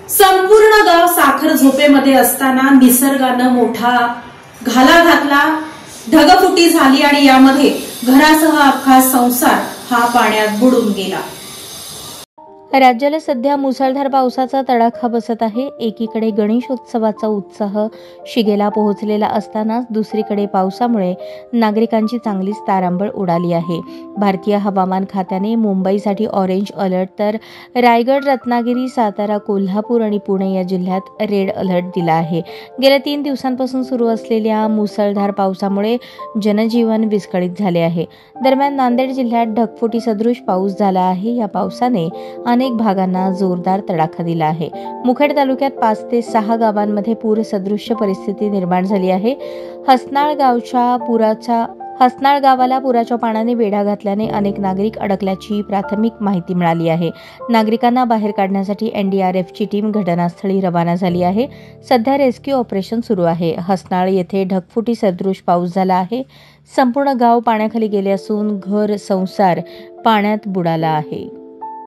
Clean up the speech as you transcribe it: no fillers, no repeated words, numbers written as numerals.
संपूर्ण गाव साखर झोपेमध्ये असताना निसर्गानं मोठा घाला घातला, ढगफुटी झाली आणि यामध्ये घरासह अख्खा संसार हा पाण्यात बुडून गेला। राज्याला सध्या मुसळधार पावसाचा तडाखा बसत आहे। एकीकडे गणेशोत्सवाचा उत्साह शिगेला पोहोचलेला असतानाच दुसरीकडे पावसामुळे नागरिकांची चांगलीच तारांबळ उडाली आहे। भारतीय हवामान खात्याने मुंबईसाठी ऑरेंज अलर्ट तर रायगड, रत्नागिरी, सातारा, कोल्हापूर आणि पुणे या जिल्ह्यात रेड अलर्ट दिला आहे। गेल्या 3 दिवसांपासून सुरू असलेल्या मुसळधार पावसामुळे जनजीवन विस्कळीत झाले आहे। दरम्यान नांदेड जिल्ह्यात ढगफुटी सदृश पाऊस झाला आहे। या पावसाने अनेक भागांना जोरदार तडाखा दिला आहे। मुखेड तालुक्यात 5 ते 6 गावांमध्ये पूरसदृश्य परिस्थिती निर्माण झाली आहे। हसनाळ गावाला पुराच्या पाण्याने वेढा घातल्याने अनेक नागरिक अडकल्याची प्राथमिक माहिती मिळाली आहे। नागरिकांना बाहेर काढण्यासाठी एनडीआरएफची टीम घटनास्थळी रवाना झाली आहे। सध्या रेस्क्यू ऑपरेशन सुरू आहे। हसनाळ येथे ढगफुटी सदृश पाऊस झाला आहे। संपूर्ण गाव पाण्याखाली गेले असून घर संसार पाण्यात बुडाला आहे।